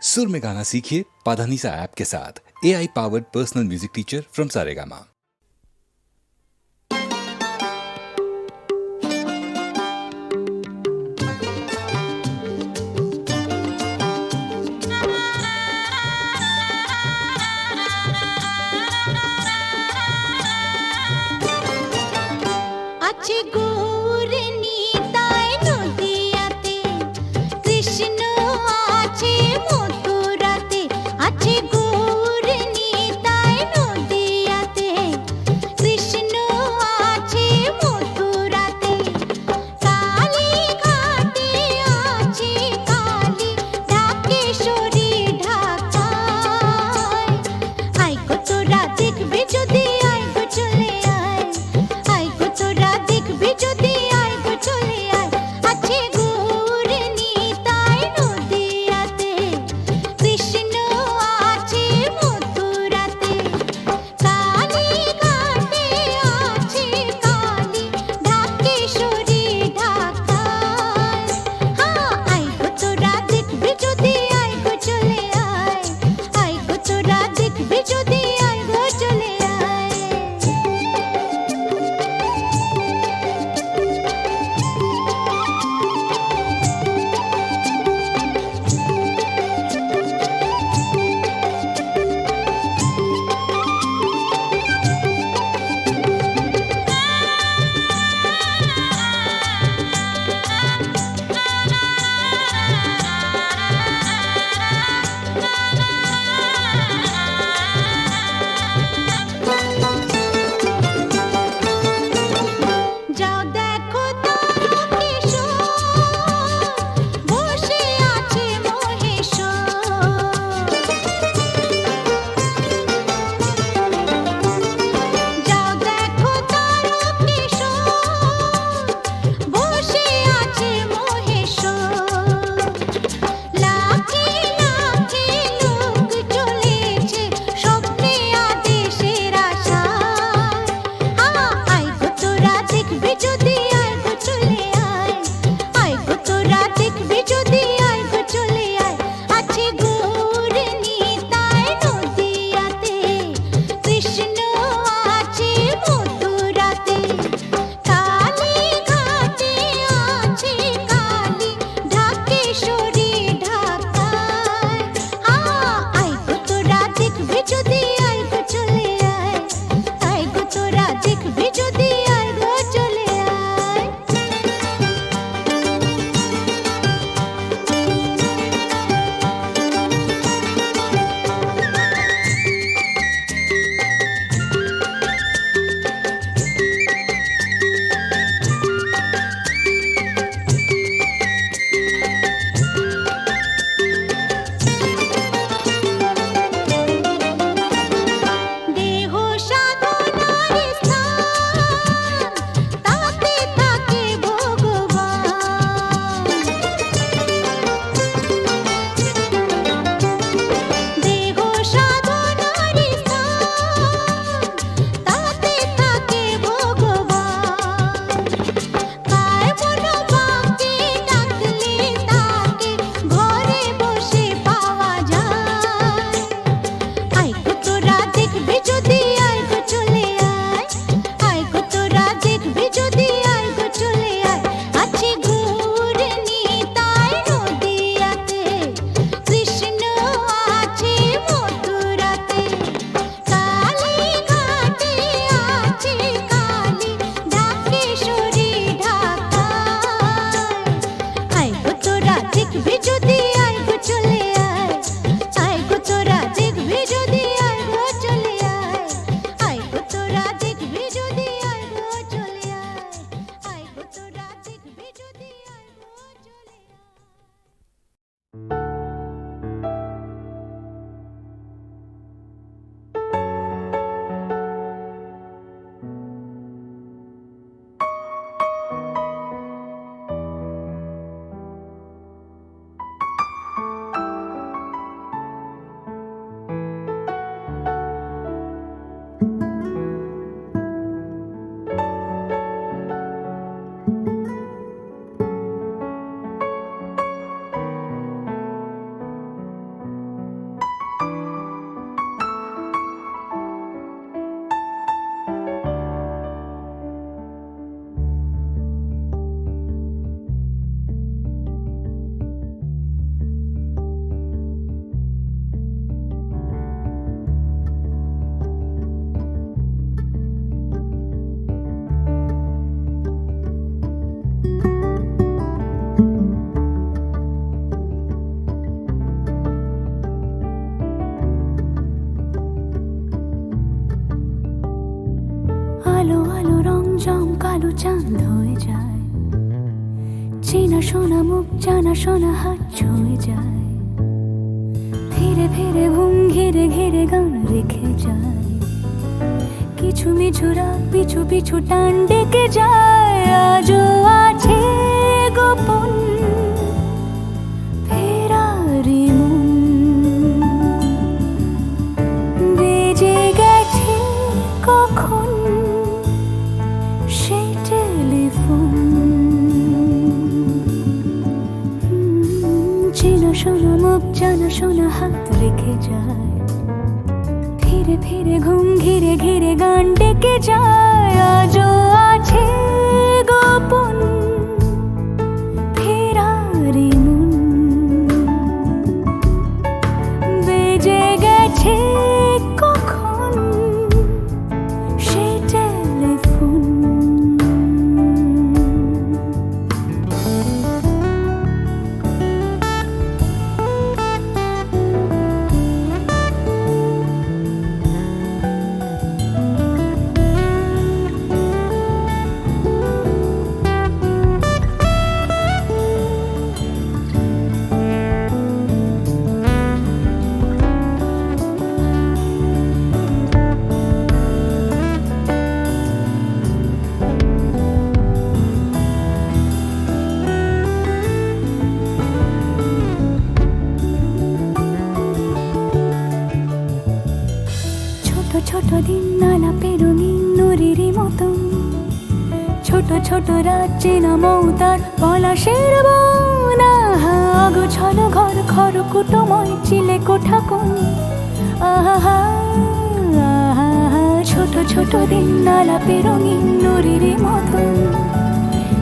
सुर में गाना सीखिए पाधानीसा ऐप के साथ। AI powered personal music teacher from Saregama. চলে রঞ্জম কালো চাঁদ হয়ে যায়, চেনা শোনা মুখ জানা শোনা হাত ছুঁয়ে যায়, ফিরে ফিরে ঘুম ঘিরে ঘিরে গান রেখে যায়, কিছু মিছু রাত পিছু পিছু টান ডেকে যায়। আজও আছে গোপন ফেরারি মন, বেজে গেছে কখন সেই টেলিফোন। চেনা শোনা মুখ জানা শোনা হাত রেখে যায়, ফিরে ফিরে ঘুম ঘিরে ঘিরে গান ডেকে যায়। আজও আছে গোপন ফেরারি মন, বেজে গেছে কখন সেই টেলিফোন। ছোট দিন আলাপের রঙিন নুরির মতন, ছোট ছোট রাত চেনা মৌতার পলাশের বন। অগোছল ঘর খড়কুটোময় চিলে কোঠা কোন, আহা আহা। ছোট ছোট দিন আলাপের রঙিন নুরির মতন,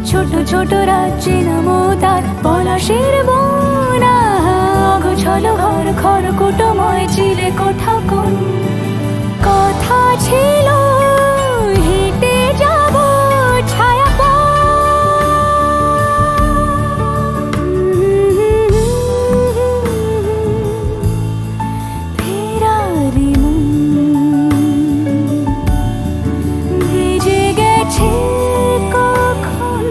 ছোট ছোট রাত চেনা মৌতার পলাশের বন। অগোছল ঘর খড়কুটোময় চিলে কোঠা কোন। কথা ছিল হেঁটে যাব ছায়া ফেরারি মন, ভেজে গেছে কখন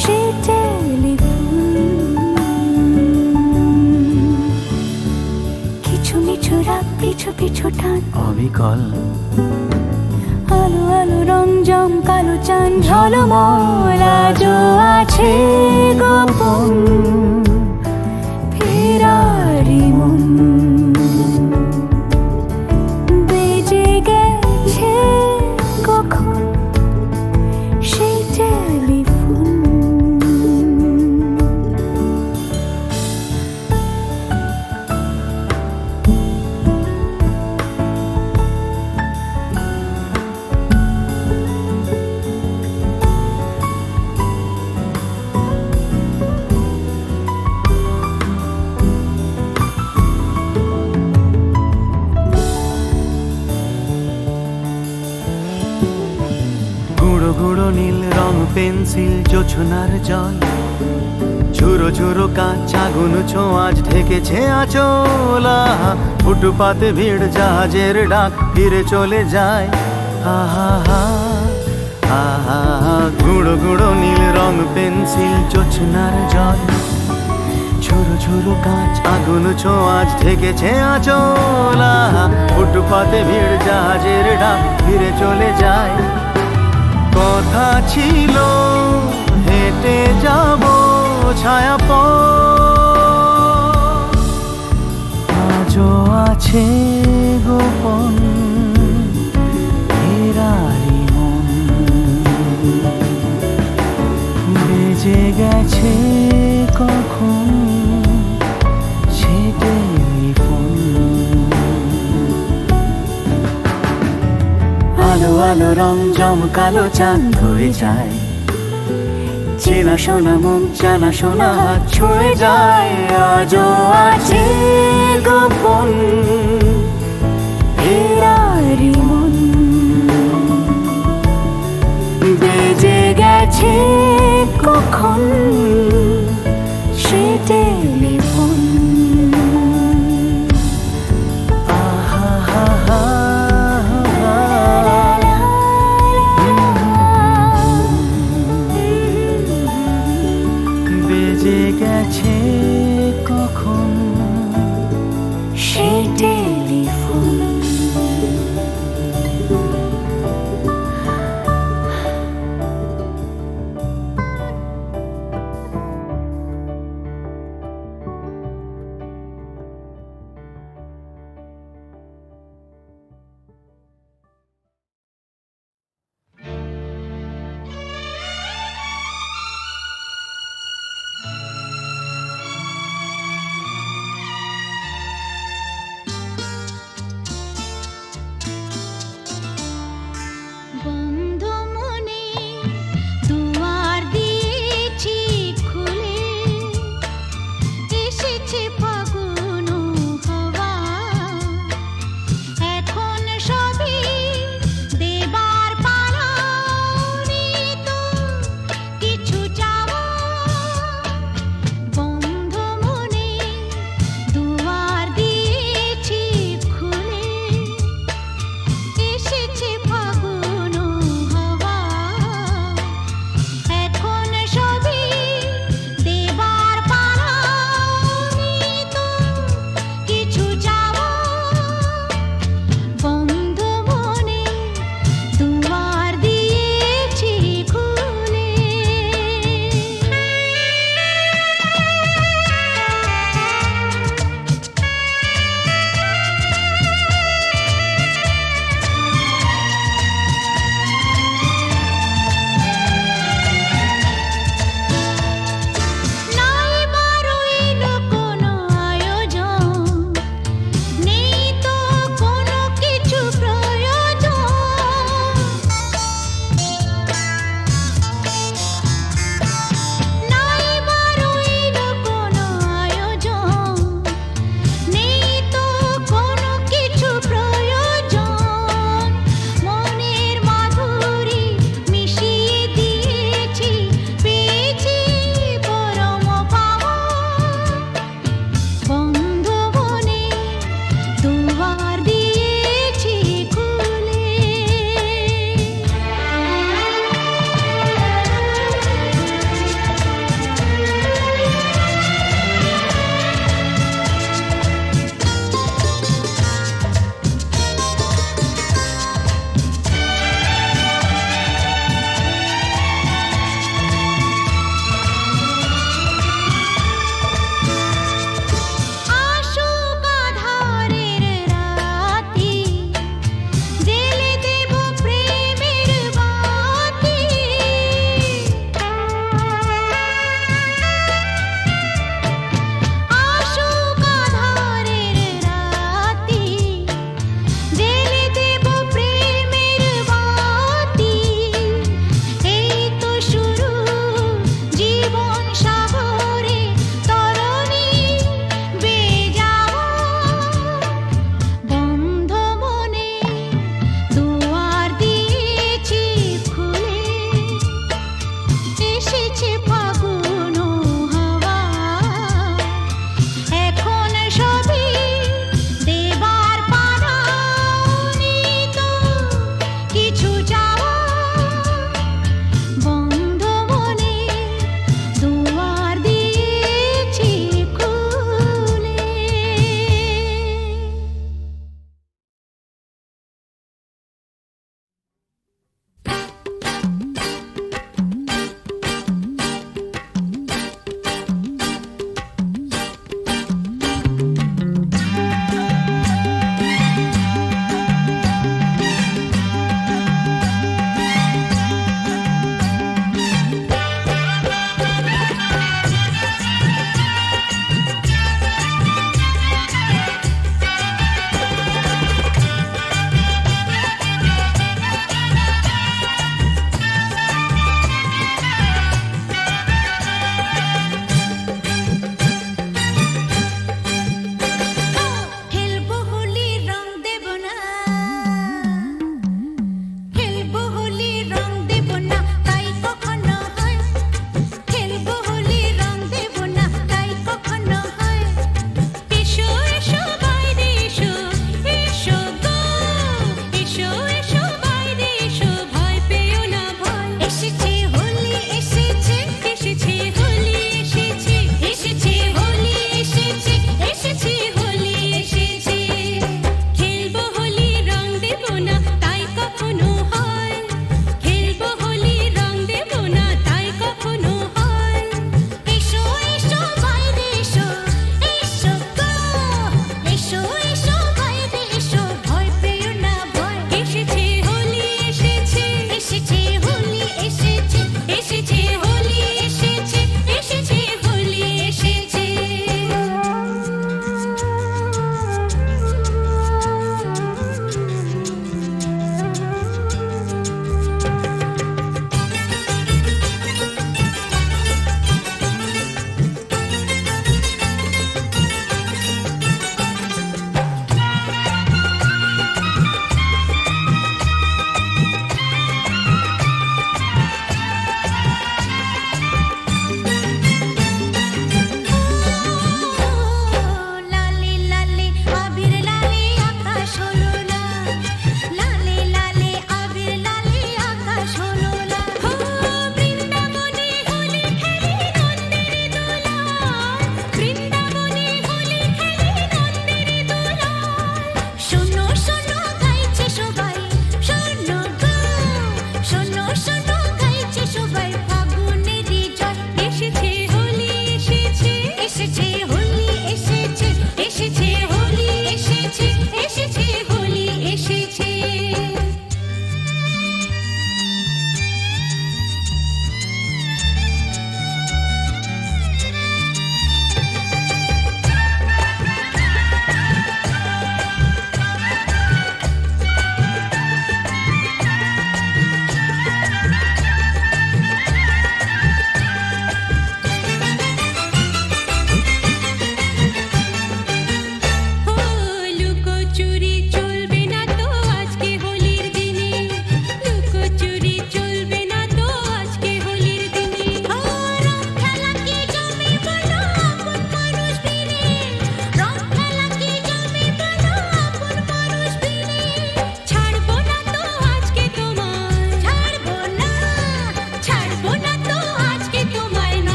সে টেলিফোন। কিছু মিছু রাত পিছু পিছু টান অবিকল, আলো আলো রঞ্জম কালো চাঁদ ঝলমল। আজও আছে গোপন ফেরারি মন, বেজে গেছে কখন সেই টেলিফোন। গুঁড়ো গুঁড়ো নীল রং পেন্সিল জোছনার জল, ঝুরো ঝুরো কাঁচ আগুন ছোঁয়াজ ঢেকেছে আঁচল। ফুটপাতে ভিড় জাহাজের ডাক ফিরে চলে যায়, আহা হা আহা। গুঁড়ো গুঁড়ো নীল রং পেন্সিল জোছনার জল, ঝুরো ঝুরো কাঁচ আগুন ছোঁয়াজ ঢেকেছে আঁচল। ফুটপাতে ভিড় জাহাজের ডাক ফিরে চলে যায়। কথা ছিল হেঁটে যাব ছায়া আজও আছে গোপন ফেরারি মন, বেজে গেছে কখন সে টেলিফোন। আলো আলো রং জমকালো চাঁদ হয়ে যায়, চেনা শোনা মুখ জানা শোনা হাত ছুঁয়ে যায়। আজও আছে গোপন ফেরারি মন, বেজে গেছে কখন সে টেলিফোন। আহা হা হা হা।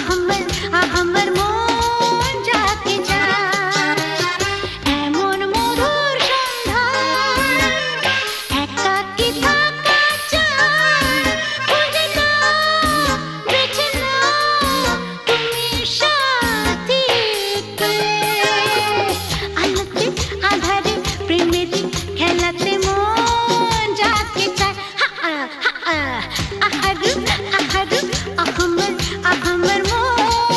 আহমর আহমর মন যাকে চায় এমন মধুর সন্ধ্যায় একাকী থাকা চায় খুঁজে নাও বেছে নাও তুমি সাথী আলোতে আধারে প্রেমেরই খেলাতে মন যাকে চায় আহারু আহারু আহমর আহমর মন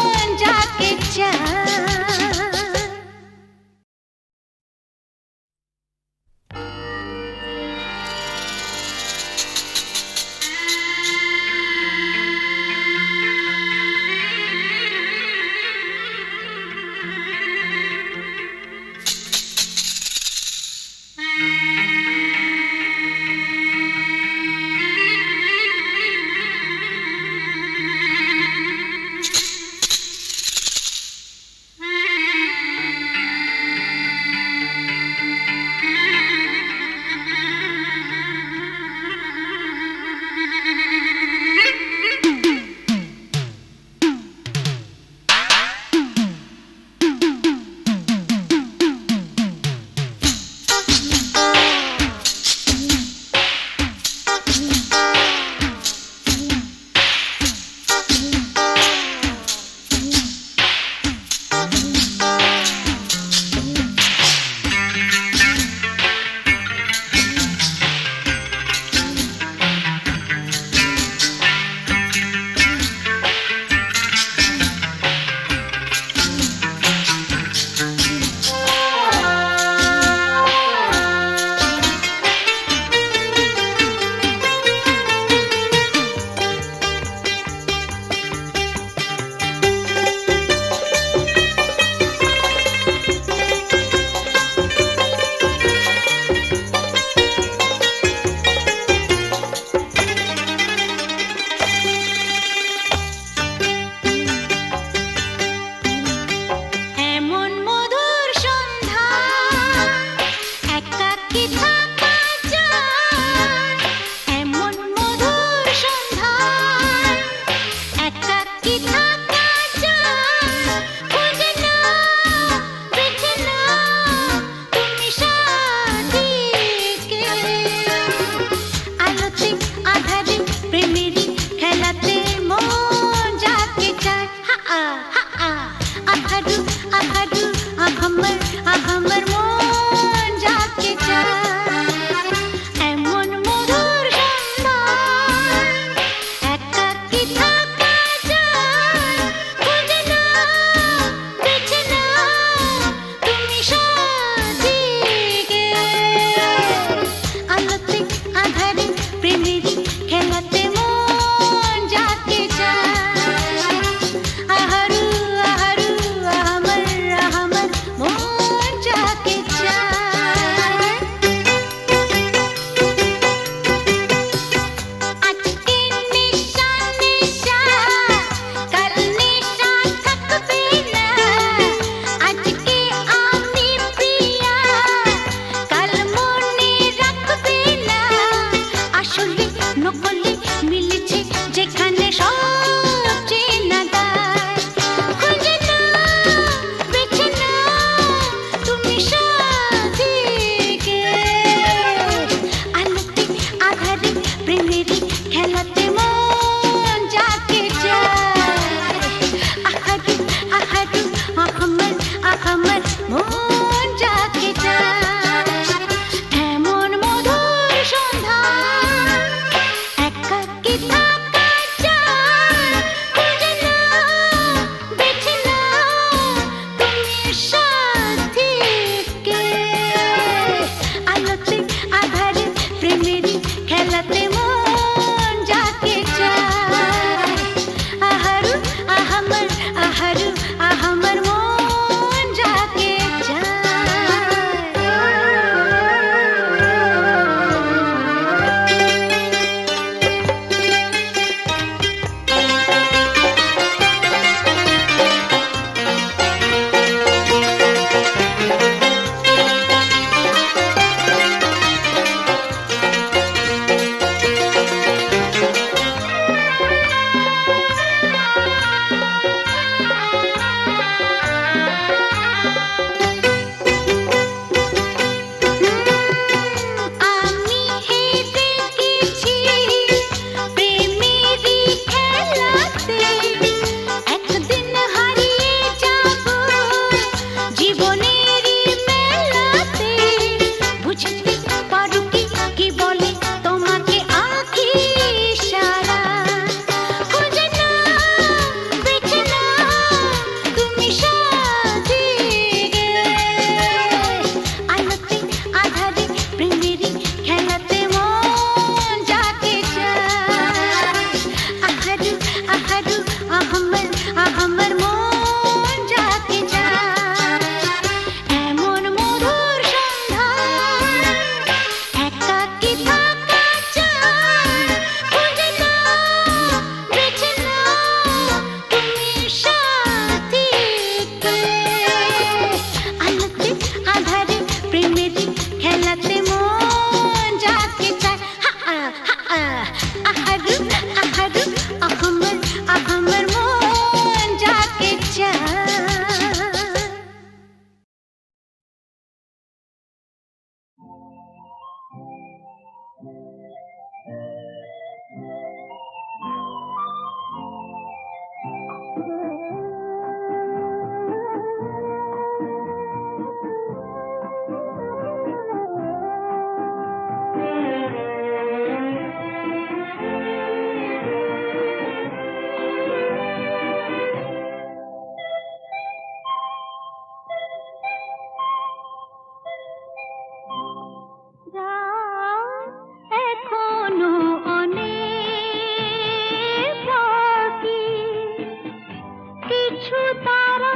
কিছু তারা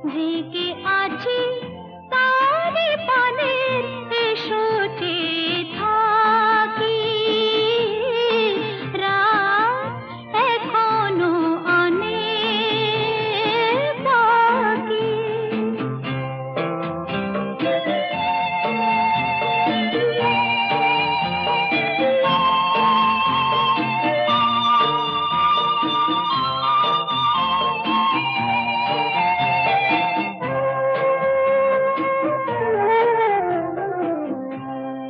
জেগে আছে তারে পানের এসো চেয়ে থাকি রাত এখনো অনেক বাকি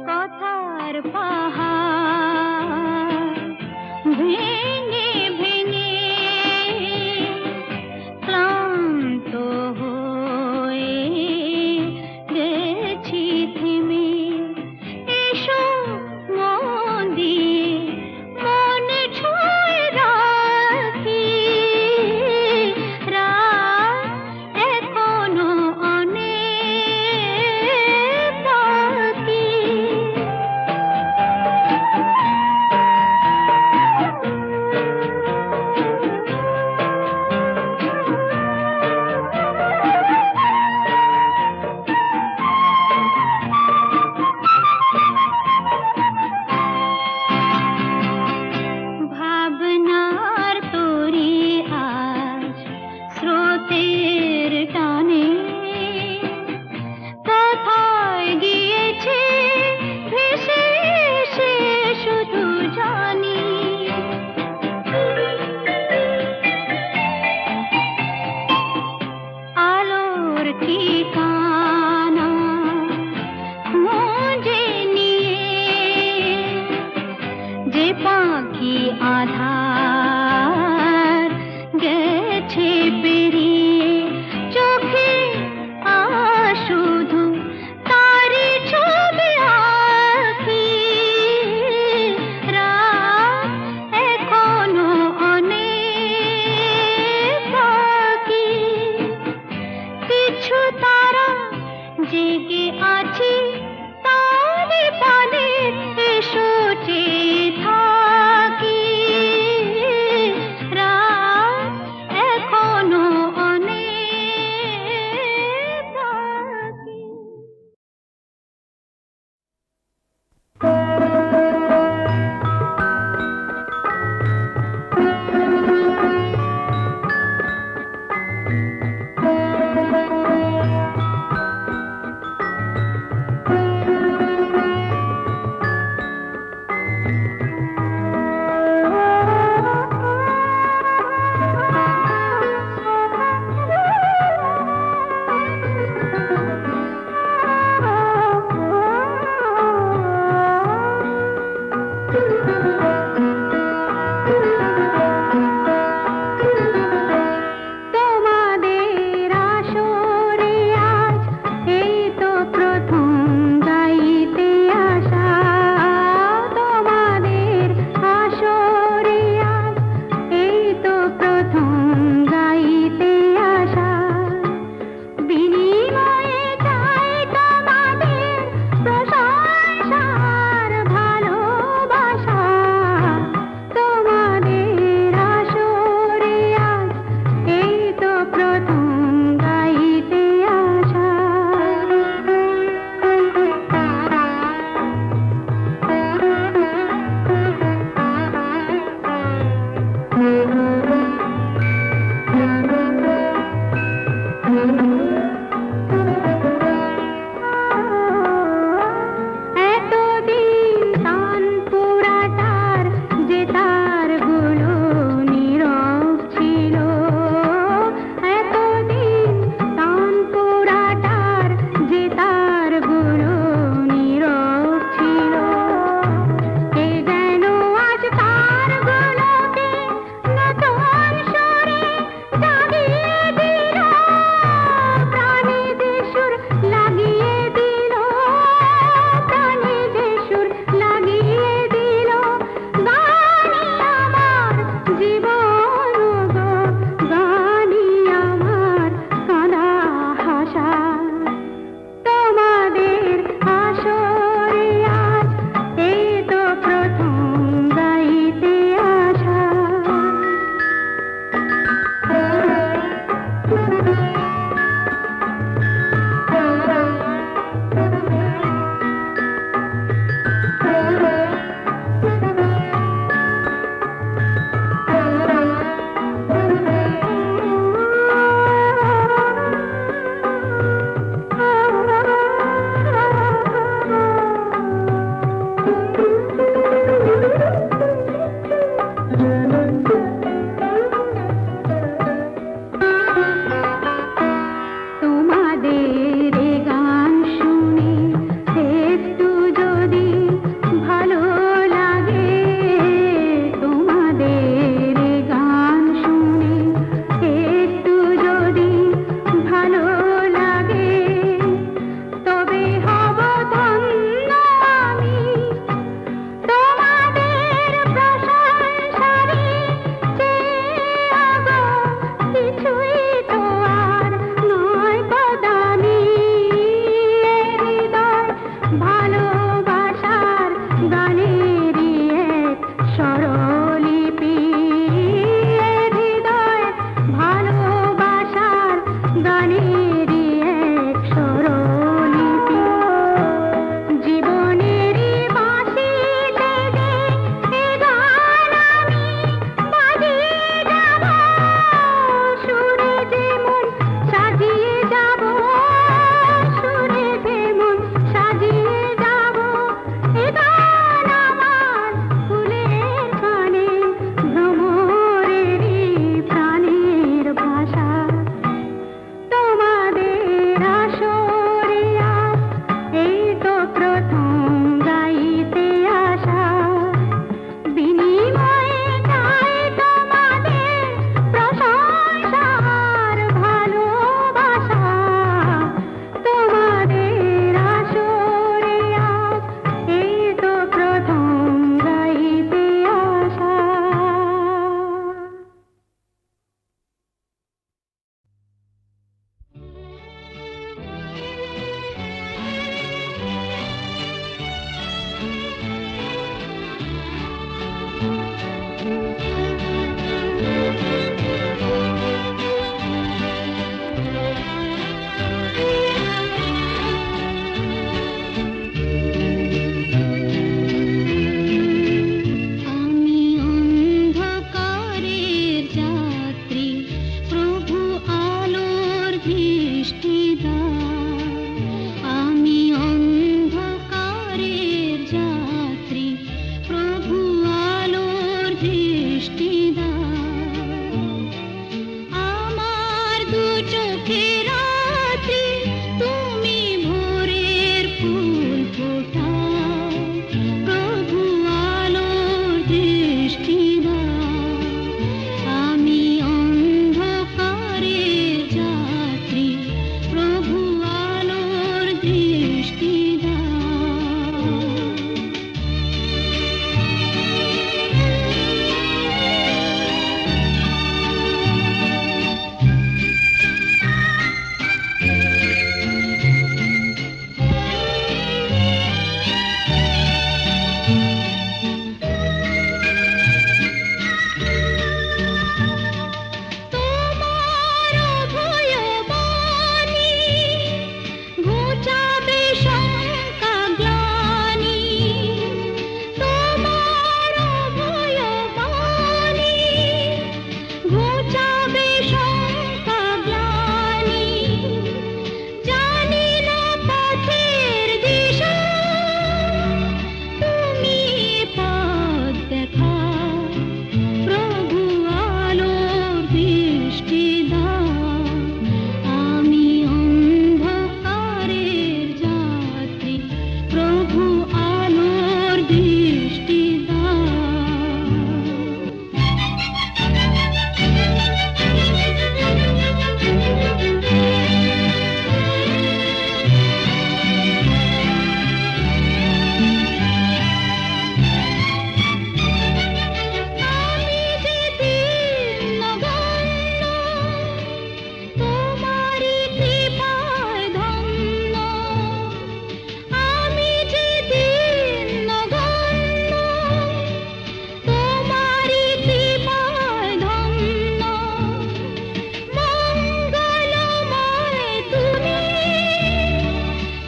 কথার পাহাড় ভেঙে ভেঙে ক্লান্ত হয়ে গেছি থেমে এসো মন দিয়ে মনে ছুঁয়ে রাখি রাত এখনো অনেক বাকি ভাবনার তরি আজ স্রোতের টানে কোথায় গিয়েছে ভেসে এসে শুধু জানি আলোর ঠিকানা খুঁজে নিয়ে যে পাখি আধার গেছে পেরিয়ে চোখে শুধু তারি ছবি আঁকি রাত এখনো অনেক বাকি কিছু তারা জেগে আছে তারে পানের এসো চেয়ে থাকি রাত এখনো অনেক বাকি তোমাদের চোখে রাত্রি তুমি ভোরের ফুল ফোটাও প্রভু আলোর দৃষ্টি দাও আমি অন্ধকারের যাত্রী প্রভু আলোর দৃষ্টি দাও তোমার ভয়বাণী ঘুচাবে শঙ্কা গ্লানি তোমার ভয়বাণী ঘুচাবে শঙ্কা গ্লানি জানি না পথের দিশা তুমি পথ দেখাও প্রভু আলোর দৃষ্টি দাও আমি অন্ধকারের যাত্রী প্রভু আলোর দৃষ্টি দাও আমি যে দীনবন্ধ তোমারি কৃপায় ধন্য আমি যে দীনবন্ধ তোমারি কৃপায় ধন্য মঙ্গলময় তুমি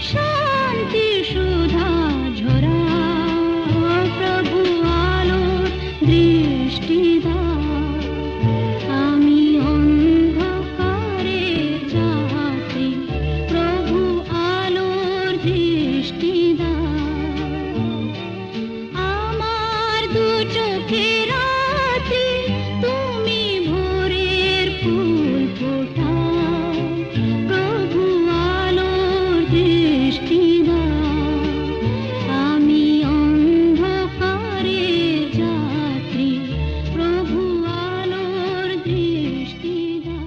শান্তি সুধা ঝরাও প্রভু আলোর দৃষ্টি দাও আমি অন্ধকারের যাত্রী প্রভু আলোর দৃষ্টি দাও আমার দু চোখে রাত্রি তুমি ভোরের ফুল ফোটাও প্রভু আলোর দৃষ্টি দাও আমি অন্ধকারের যাত্রী প্রভু আলোর দৃষ্টি দাও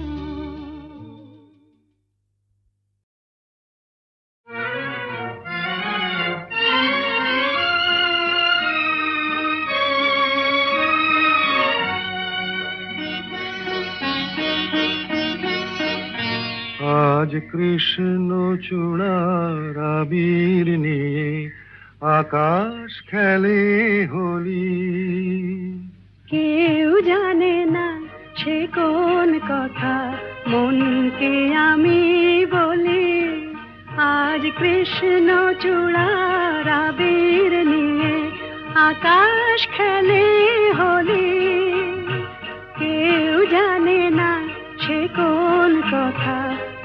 আজ কৃষ্ণ চূড়ার আবির নিয়ে আকাশ খেলে হোলি কেউ জানে না সে কোন কথা মনকে আমি বলি আজ কৃষ্ণ চূড়ার আবির নিয়ে আকাশ খেলে হোলি কেউ জানে না সে কোন কথা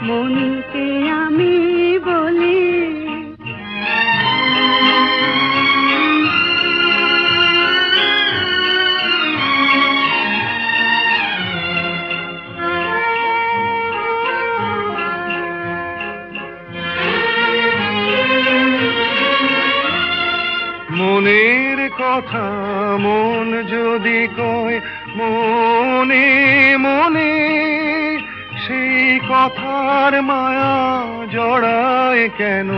মনকে আমি বলি মনের কথা মন যদি কয় মনে মনে সেই কথার মায়া জড়ায় কেন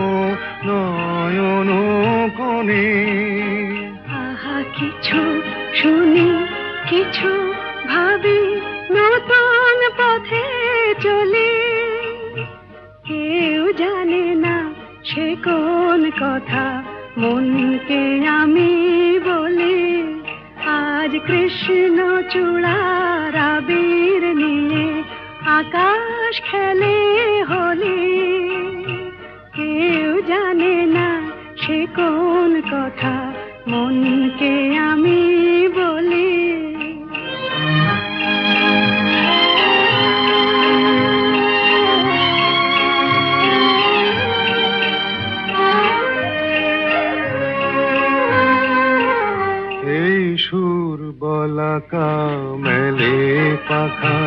নয়ন কোণে আহা কিছু শুনি কিছু ভাবি নতুন পথে চলি কেউ জানে না সে কোন কথা মনকে আমি বলি আজ কৃষ্ণ চূড়ার আবির নিয়ে আকাশ খেলে হোলি কেউ জানে না সে কোন কথা মনকে আমি বলি সুর বলাকা মেলে পাখা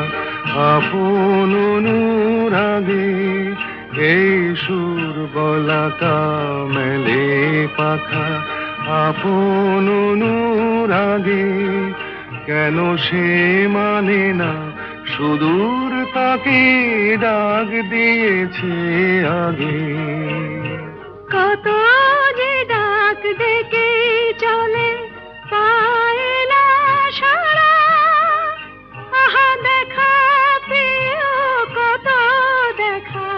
আপন অনুরাগে এই সুর বলাকা মেলে পাখা আপন অনুরাগে কেন সে মানে না সুদূর তাকে ডাক দিয়েছে আগে কত যে ডাক ডেকে চলে পায় না সারা আহা দেখা প্রিয় কত দেখা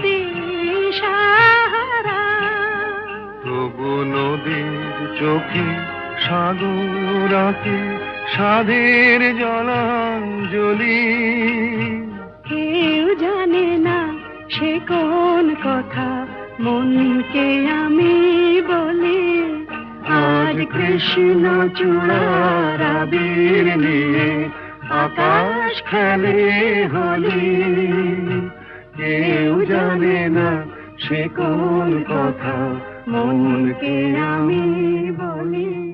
দিশাহারা তবু নদীর চোখে সাগর আঁকে সাধের জলাঞ্জলি কেউ জানে না সে কোন কথা মনকে আমি বলি আজ কৃষ্ণ চূড়ার আবির নিয়ে আকাশ খেলে হোলি কেউ জানে না সে কোন কথা মনকে আমি বলি